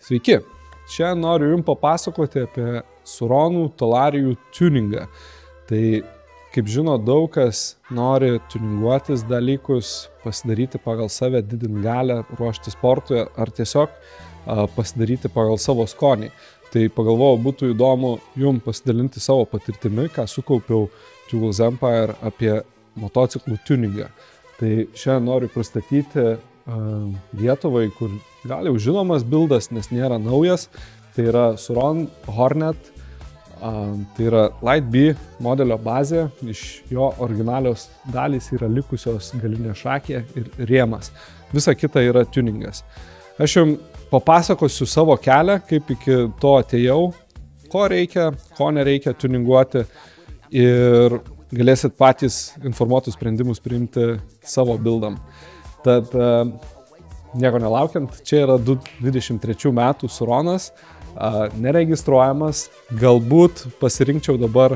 Sveiki, šiandien noriu Jums papasakoti apie Suronų talarijų tuningą. Tai, kaip žino, daug kas nori tuninguotis dalykus, pasidaryti pagal save, didinti galę, ruošti sportui ar tiesiog pasidaryti pagal savo skonį. Tai pagalvojau, būtų įdomu Jums pasidalinti savo patirtimi, ką sukaupiau Tools Empire apie motociklų tuningą. Tai šiandien noriu pristatyti Lietuvai, kur gal jau žinomas bildas, nes nėra naujas. Tai yra Suron Hornet, tai yra Light B modelio bazė, iš jo originalios dalys yra likusios galinė šakė ir rėmas. Visa kita yra tuningas. Aš Jums papasakosiu savo kelią, kaip iki to atėjau, ko reikia, ko nereikia tuninguoti ir galėsit patys informuotus sprendimus priimti savo bildam. Tad nieko nelaukiant, čia yra 2023 metų Suronas, neregistruojamas, galbūt pasirinkčiau dabar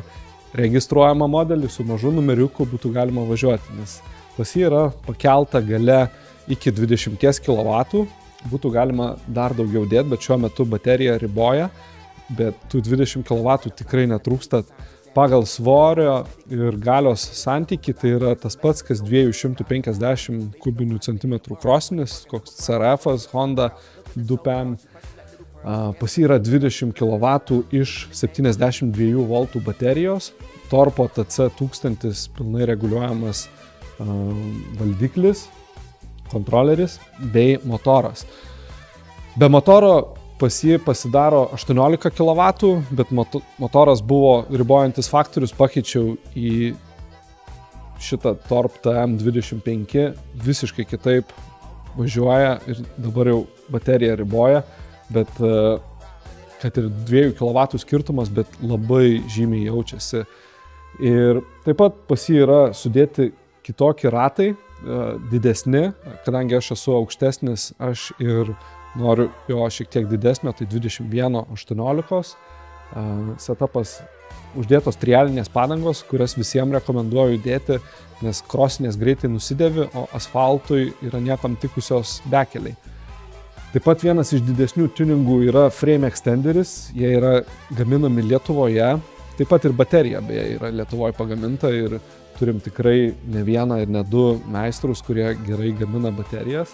registruojamą modelį su mažu numeriuku būtų galima važiuoti, nes pas jį yra pakelta galia iki 20 kW, būtų galima dar daugiau dėti, bet šiuo metu baterija riboja, bet tų 20 kW tikrai netrūksta. Pagal svorio ir galios santykį tai yra tas pats, kas 250 kubinių centimetrų krosinis, koks CRF-as, Honda, Dupen. Pas jį yra 20 kW iš 72 V baterijos, Torpo TC1000 pilnai reguliuojamas valdiklis, kontroleris bei motoras. Be motoro pas jį pasidaro 18 kW, bet motoras buvo ribojantis faktorius, pakeičiau į šitą Torp TM25, visiškai kitaip važiuoja ir dabar jau baterija riboja, bet kad ir 2 kW skirtumas, bet labai žymiai jaučiasi. Ir taip pat pas jį yra sudėti kitokie ratai, didesni, kadangi aš esu aukštesnis, aš ir noriu jo šiek tiek didesnio, tai 21/18. Setupas uždėtos trialinės padangos, kurias visiems rekomenduoju dėti, nes krosinės greitai nusidėvi, o asfaltui yra niekam tikusios bekeliai. Taip pat vienas iš didesnių tuningų yra frame extenderis, jie yra gaminami Lietuvoje, taip pat ir baterija beje yra Lietuvoje pagaminta ir turim tikrai ne vieną ir ne du meistrus, kurie gerai gamina baterijas.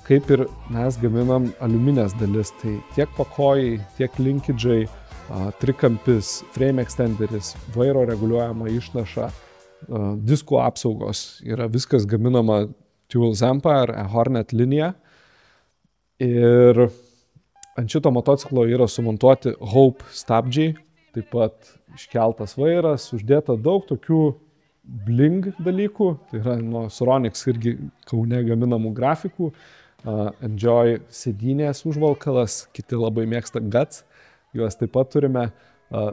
Kaip ir mes gaminam aliuminės dalis, tai tiek pakojai, tiek linkidžai, trikampis, frame extenderis, vairo reguliuojama išnaša, diskų apsaugos, yra viskas gaminama Tools Empire, Hornet linija. Ir ant šito motociklo yra sumontuoti Hope stabdžiai, taip pat iškeltas vairas, uždėta daug tokių bling dalykų, tai yra nuo Suronix irgi Kaune gaminamų grafikų, Enjoy sėdynės užvalkalas, kiti labai mėgsta Guts, juos taip pat turime,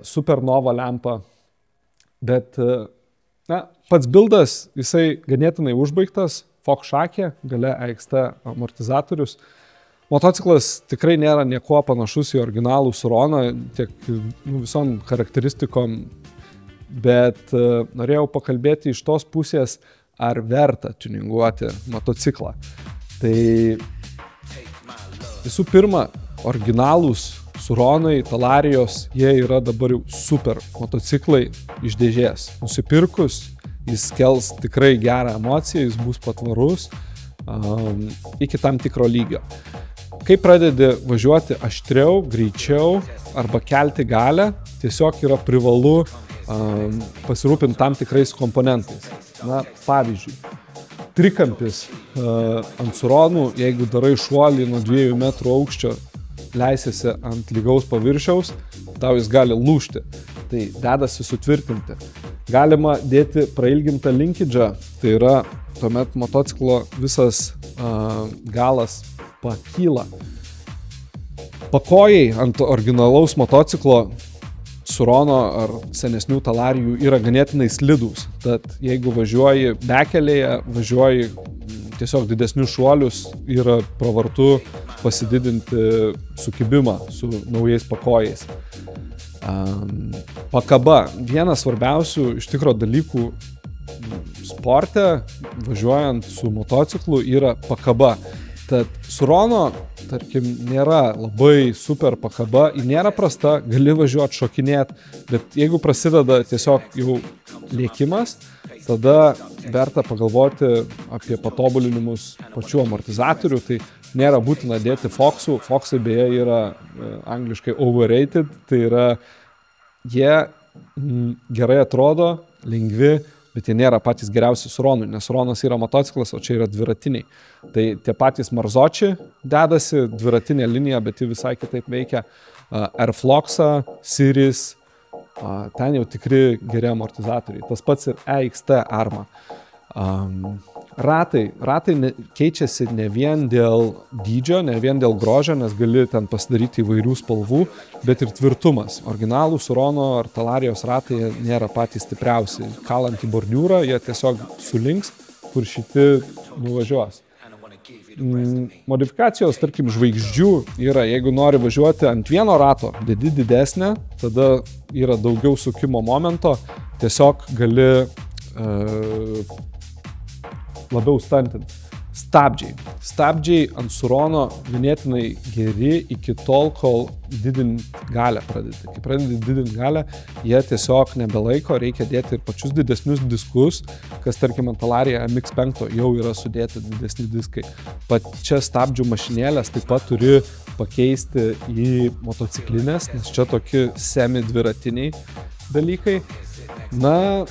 Supernova lempa, bet pats bildas, jisai ganėtinai užbaigtas, Fox šakė, gale AXT amortizatorius. Motociklas tikrai nėra niekuo panašus į originalų Suroną, tiek visom charakteristikom, bet norėjau pakalbėti iš tos pusės, ar verta tuninguoti motociklą. Tai visų pirma, originalūs Suronai, Talarijos, jie yra dabar jau super motociklai iš dėžės. Nusipirkus, jis kels tikrai gerą emociją, jis bus patvarus iki tam tikro lygio. Kai pradedi važiuoti aštriau, greičiau arba kelti galę, tiesiog yra privalu pasirūpinti tam tikrais komponentais. Pavyzdžiui, trikampis ant Suronų, jeigu darai šuolį nuo 2 metrų aukščio, leisiesi ant lygaus paviršiaus, tau jis gali lūžti. Tai dedasi sutvirtinti. Galima dėti prailgintą linkidžą, tai yra tuomet motociklo visas galas pakyla. Pakojai ant originalaus motociklo Surono ar senesnių talarijų yra ganėtinai slidūs. Tad jeigu važiuoji bekelėje, važiuoji tiesiog didesnius šuolius, yra pravartu pasididinti sukibimą su naujais pakojais. Pakaba. Vienas svarbiausių iš tikro dalykų sporte, važiuojant su motociklu, yra pakaba. Tad Surono tarkim, nėra labai super pakaba, ji nėra prasta, gali važiuoti, šokinėti, bet jeigu prasideda tiesiog jau lėkimas, tada verta pagalvoti apie patobulinimus pačių amortizatorių, tai nėra būtina dėti Foxų. Foxai beje yra angliškai overrated, tai yra jie gerai atrodo, lengvi, bet jie nėra patys geriausi Suronui, nes Suronas yra motociklas, o čia yra dviratiniai. Tai tie patys Marzoči dedasi, dviratinė linija, bet ji visai kitaip veikia. Airfloxa, Series, ten jau tikri geri amortizatoriai. Tas pats ir EXT Arma. Ratai keičiasi ne vien dėl dydžio, ne vien dėl grožio, nes gali ten pasidaryti įvairių spalvų, bet ir tvirtumas. Originalų Surono ar Talarijos ratai nėra patys stipriausi. Kalant į bordiūrą, jie tiesiog sulinks, kur šiti nuvažiuos. Modifikacijos, tarkim, žvaigždžių yra, jeigu nori važiuoti ant vieno rato, dedi didesnė, tada yra daugiau sukimo momento, tiesiog gali labiau stantinti. Stabdžiai ant Surono ganėtinai geri iki tol, kol didinti galę pradedi. Kai pradedi didinti galę, jie tiesiog nebelaiko, reikia dėti ir pačius didesnius diskus, kas tarkim ant Talaria MX5 jau yra sudėti didesni diskai. Pačias stabdžių mašinėlės taip pat turi pakeisti į motociklinės, nes čia tokie semi-dviratiniai dalykai. Na,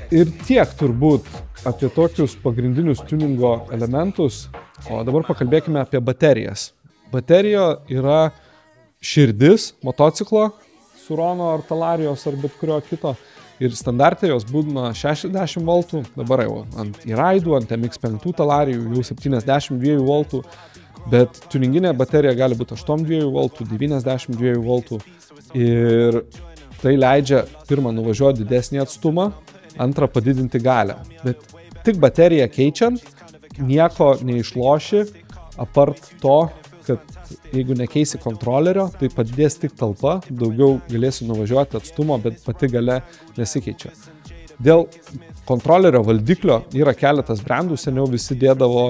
ir tiek turbūt apie tokius pagrindinius tuningo elementus, o dabar pakalbėkime apie baterijas. Baterija yra širdis motociklo, Surono ar Talarijos ar bet kurio kito, ir standartai jos būna 60 voltų, dabar jau ant e-raidų, ant MX5 Talarijų jau 72 voltų, bet tuninginė baterija gali būti 82 voltų, 92 voltų ir tai leidžia pirmą nuvažiuoti didesnį atstumą, antrą padidinti galę. Bet tik bateriją keičiant, nieko neišloši, apart to, kad jeigu nekeisi kontrolerio, tai padidės tik talpa, daugiau galėsi nuvažiuoti atstumą, bet pati galia nesikeičia. Dėl kontrolerio valdiklio yra keletas brandų, seniau visi dėdavo,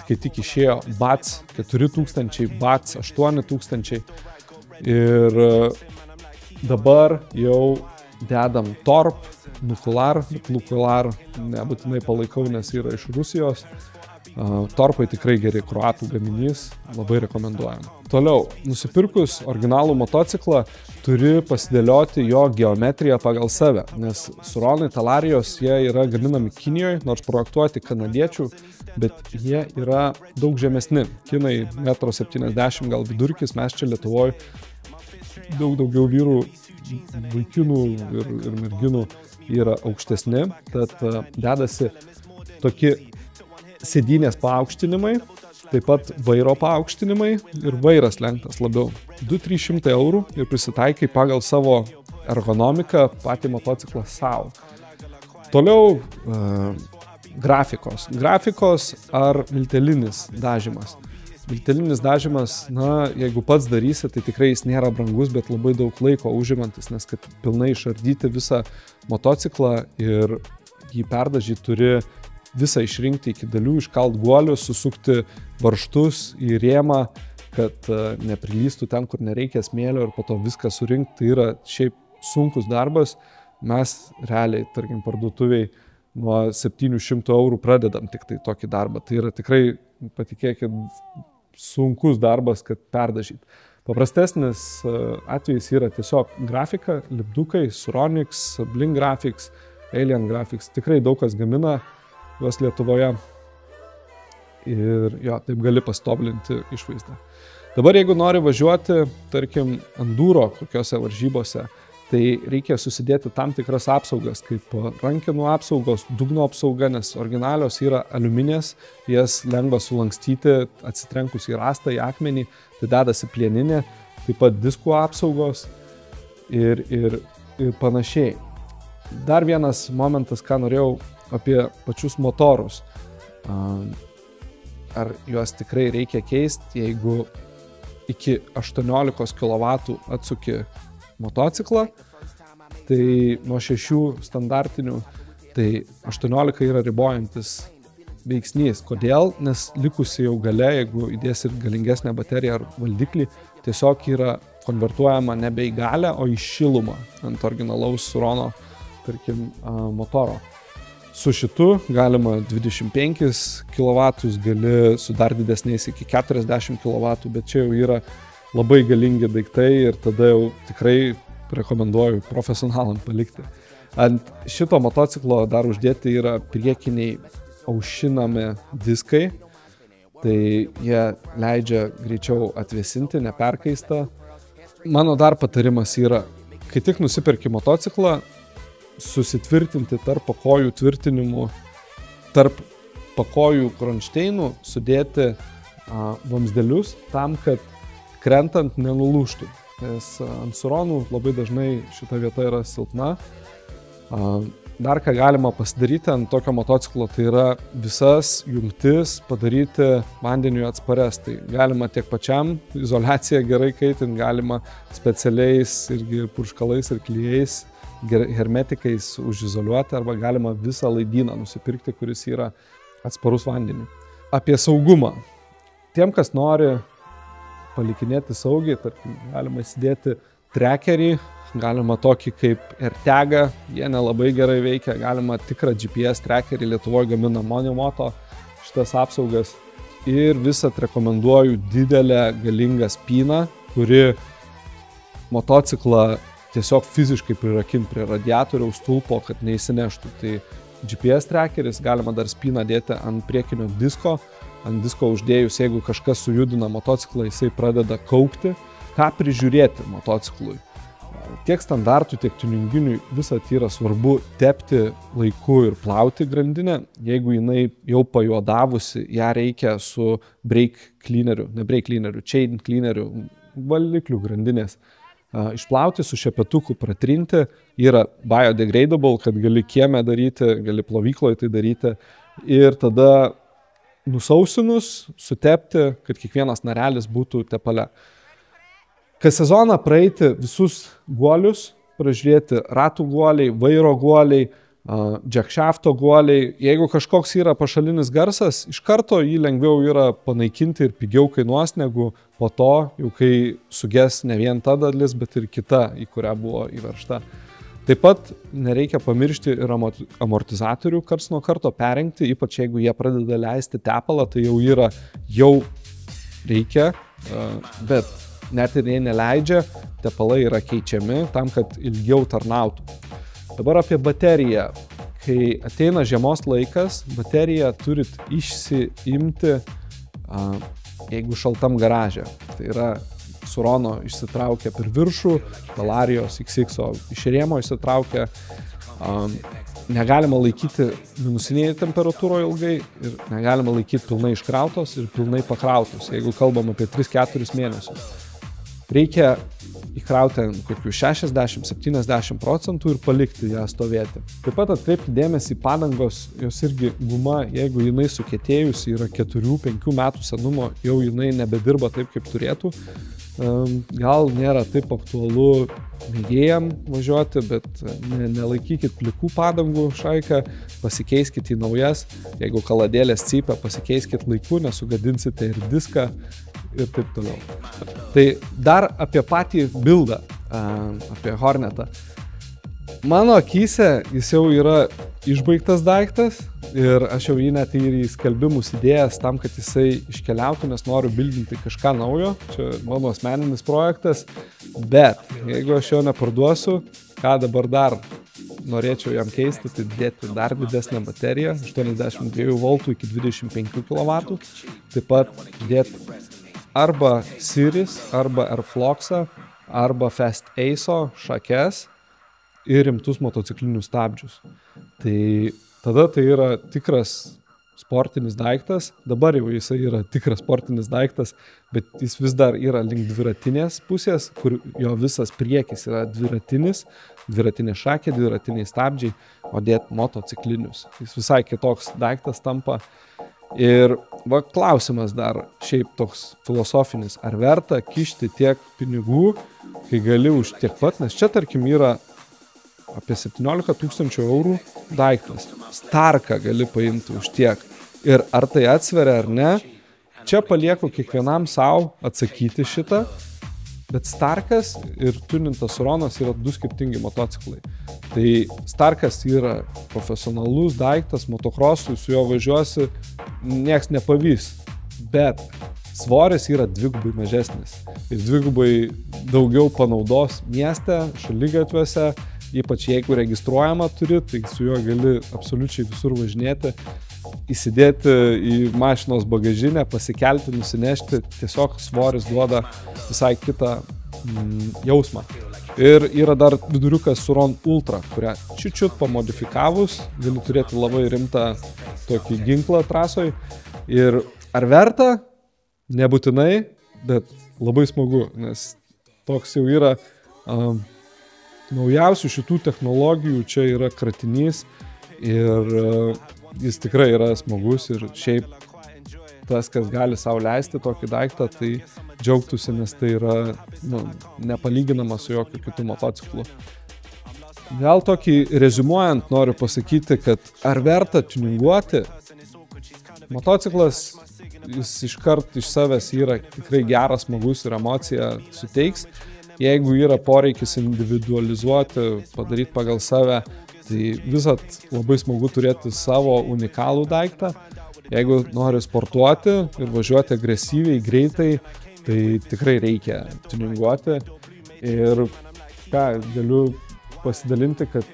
kai tik išėjo BATS 4000, BATS 8000 ir dabar jau dedam Torp, Nukular nebūtinai palaikau, nes yra iš Rusijos. Torpai tikrai geri, kroatų gaminys, labai rekomenduojam. Toliau, nusipirkus originalų motociklą, turi pasidėlioti jo geometriją pagal save, nes Suronai, Talarijos, jie yra gaminami Kinijoje, nors projektuoti kanadiečių, bet jie yra daug žemesni. Kinai 1,70 m gal vidurkis, mes čia Lietuvoje daug daugiau vyrų, vaikinų ir merginų yra aukštesni, tad dedasi tokie sėdynės paaukštinimai, taip pat vairo paaukštinimai ir vairas lenktas labiau. 200–300 eurų ir prisitaikai pagal savo ergonomiką patį motociklą savo. Toliau grafikos ar miltelinis dažymas. Miltelinis dažymas, na, jeigu pats darysi, tai tikrai jis nėra brangus, bet labai daug laiko užimantis, nes kad pilnai išardyti visą motociklą ir jį perdažyti turi visą išrinkti iki dalių, iškalt guolius, susukti varžtus į rėmą, kad neprilystų ten, kur nereikia smėlio ir po to viską surinkti. Tai yra šiaip sunkus darbas. Mes realiai, tarkim, parduotuviai nuo 700 eurų pradedam tik tai tokį darbą. Tai yra tikrai, patikėkit, sunkus darbas, kad perdažyti. Paprastesnis atvejis yra tiesiog grafika, lipdukai, Suronix, Blink Graphics, Alien Graphics. Tikrai daug kas gamina juos Lietuvoje ir jo, taip gali pastobulinti išvaizdą. Dabar jeigu nori važiuoti, tarkim, enduro kokiose varžybose, tai reikia susidėti tam tikras apsaugas, kaip rankenų apsaugos, dugno apsauga, nes originalios yra aliuminės, jas lengva sulankstyti, atsitrenkus į rastą, į akmenį, tai dedasi plieninė, taip pat diskų apsaugos ir panašiai. Dar vienas momentas, ką norėjau apie pačius motorus. Ar juos tikrai reikia keisti, jeigu iki 18 kW atsuki motociklą, tai nuo 6 standartinių, tai 18 yra ribojantis veiksnys. Kodėl? Nes likusi jau gale, jeigu įdės ir galingesnę bateriją ar valdiklį, tiesiog yra konvertuojama nebe į galę, o į šilumą ant originalaus Surono, tarkim, motoro. Su šitu galima 25 kW, gali su dar didesniais iki 40 kW, bet čia jau yra labai galingi daiktai ir tada jau tikrai rekomenduoju profesionalam palikti. Ant šito motociklo dar uždėti yra priekiniai aušinami diskai, tai jie leidžia greičiau atvėsinti, neperkaista. Mano dar patarimas yra, kai tik nusiperki motociklą, susitvirtinti tarp pakojų tvirtinimų, tarp pakojų kronšteinų sudėti vamzdelius tam, kad krentant nenulūžtų. Nes ant Suronų labai dažnai šita vieta yra silpna. Dar ką galima pasidaryti ant tokio motociklo, tai yra visas jungtis padaryti vandeniui atsparias. Tai galima tiek pačiam izoliaciją gerai kaitinti, galima specialiais irgi purškalais ir klijais, hermetikais užizoliuoti, arba galima visą laidyną nusipirkti, kuris yra atsparus vandeniui. Apie saugumą. Tiem, kas nori palikinėti saugiai, tarkim, galima įsidėti trekerį, galima tokį kaip AirTagą, jie nelabai gerai veikia, galima tikrą GPS trekerį, Lietuvoje gamina Monimoto šitas apsaugas. Ir visat rekomenduoju didelę galingą spyną, kuri motociklą tiesiog fiziškai prirakinti prie radiatoriaus stulpo, kad neįsineštų. Tai GPS trekeris, galima dar spyną dėti ant priekinio disko. Ant disko uždėjus, jeigu kažkas sujudina motociklą, jisai pradeda kaukti. Ką prižiūrėti motociklui? Tiek standartų, tiek tuninginiui visat yra svarbu tepti laiku ir plauti grandinę. Jeigu jinai jau pajuodavusi, ją reikia su brake cleaneriu, ne brake cleaneriu, chain cleaneriu, valiklių grandinės. Išplauti su šepetuku, pratrinti, yra biodegradable, kad gali kieme daryti, gali plovykloje tai daryti ir tada nusausinus, sutepti, kad kiekvienas narelis būtų tepale. Kas sezoną praeiti visus guolius, pražiūrėti ratų guoliai, vairo guoliai, jackshafto guoliai. Jeigu kažkoks yra pašalinis garsas, iš karto jį lengviau yra panaikinti ir pigiau kainuos negu po to, jau kai suges ne vien ta dalis, bet ir kita, į kurią buvo įveržta. Taip pat nereikia pamiršti ir amortizatorių karts nuo karto perrengti, ypač jeigu jie pradeda leisti tepalą, tai jau reikia, bet net ir jei neleidžia, tepalai yra keičiami tam, kad ilgiau tarnautų. Dabar apie bateriją. Kai ateina žiemos laikas, bateriją turit išsiimti, jeigu šaltam garaže. Tai yra Surono išsitraukia per viršų, Talarijos XX iš rėmo išsitraukia. Negalima laikyti minusinėje temperatūroje ilgai ir negalima laikyti pilnai iškrautos ir pilnai pakrautos, jeigu kalbam apie 3-4 mėnesius. Reikia įkrauti kokių 60-70% ir palikti ją stovėti. Taip pat atkreipti dėmesį į padangos, jos irgi guma, jeigu jinai sukėtėjusi yra 4-5 metų senumo, jau jinai nebedirba taip, kaip turėtų. Gal nėra taip aktualu mėgėjam važiuoti, bet nelaikykit plikų padangų šaiką, pasikeiskit į naujas. Jeigu kaladėlės cypia, pasikeiskit laiku, nesugadinsite ir diską ir taip toliau. Tai dar apie patį bildą, apie Hornetą. Mano akyse jis jau yra išbaigtas daiktas ir aš jau jį net ir į skelbimus įdėjęs tam, kad jisai iškeliautų, nes noriu bildinti kažką naujo. Čia mano asmeninis projektas, bet jeigu aš jo neparduosiu, ką dabar dar norėčiau jam keisti, tai dėti dar didesnę bateriją, 82 V iki 25 kW, taip pat dėti arba Series, arba Airfloxą, arba Fast Ace šakes ir rimtus motociklinius stabdžius. Tai tada tai yra tikras sportinis daiktas, dabar jau jisai yra tikras sportinis daiktas, bet jis vis dar yra link dviratinės pusės, kur jo visas priekis yra dviratinis, dviratinė šakė, dviratiniai stabdžiai, o dėt motociklinius. Jis visai kitoks daiktas tampa. Ir va, klausimas dar šiaip toks filosofinis, ar verta kišti tiek pinigų, kai gali už tiek pat, nes čia tarkim yra apie 17 000 eurų daiktas. Starką gali paimti už tiek. Ir ar tai atsveria ar ne, čia palieku kiekvienam savo atsakyti šitą, bet Starkas ir tunintas Suronas yra du skirtingi motociklai. Tai Starkas yra profesionalus daiktas, motokrosui, su juo važiuosi, nieks nepavys, bet svoris yra dvigubai mažesnis ir dvigubai daugiau panaudos mieste, šaligatviuose, ypač jeigu registruojama turi, tai su juo gali absoliučiai visur važinėti, įsidėti į mašinos bagažinę, pasikelti, nusinešti, tiesiog svoris duoda visai kitą jausmą. Ir yra dar viduriukas Suron Ultra, kurią čiut pamodifikavus, gali turėti labai rimtą tokį ginklą trasoj. Ir ar verta? Nebūtinai, bet labai smagu, nes toks jau yra naujausių šitų technologijų, čia yra kratinys ir jis tikrai yra smagus ir šiaip tas, kas gali sau leisti tokį daiktą, tai džiaugtųsi, nes tai yra nepalyginama su jokiu kitu motociklu. Gal tokį reziumuojant noriu pasakyti, kad ar verta tuninguoti? Motociklas, jis iškart iš savęs yra tikrai geras, smagus ir emociją suteiks. Jeigu yra poreikis individualizuoti, padaryti pagal save, tai visat labai smagu turėti savo unikalų daiktą. Jeigu nori sportuoti ir važiuoti agresyviai, greitai, tai tikrai reikia tuninguoti. Ir ką, galiu pasidalinti, kad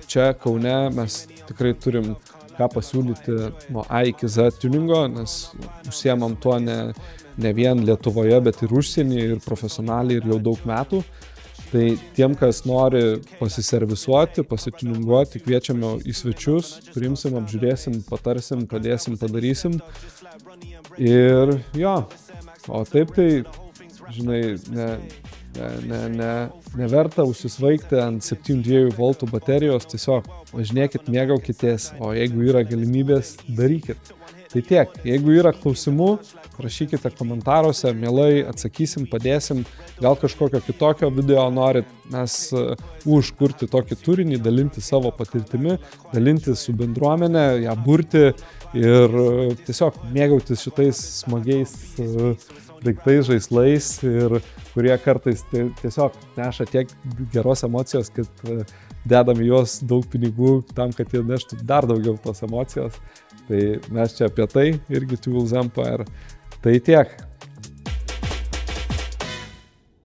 čia Kaune mes tikrai turim ką pasiūlyti nuo A iki Z tuningo, nes užsiemam tuo ne vien Lietuvoje, bet ir užsienyje, ir profesionaliai, ir jau daug metų. Tai tiem, kas nori pasiservisuoti, pasituninguoti, kviečiame į svečius, priimsim, apžiūrėsim, patarsim, padėsim, padarysim. Ir jo, o taip tai, žinai, neverta užsisvaigti ant 7,2 voltų baterijos, tiesiog važinėkit, mėgaukitės, o jeigu yra galimybės, darykit. Tai tiek, jeigu yra klausimų, rašykite komentaruose, mielai atsakysim, padėsim, gal kažkokio kitokio video norit, mes užkurti tokį turinį, dalinti savo patirtimi, dalinti su bendruomenė, ją burti ir tiesiog mėgautis šitais smagiais daiktais, žaislais, ir kurie kartais tiesiog neša tiek geros emocijos, kad dedam į juos daug pinigų tam, kad jie neštų dar daugiau tos emocijos. Tai mes čia apie tai irgi Tools Empire. Tai tiek.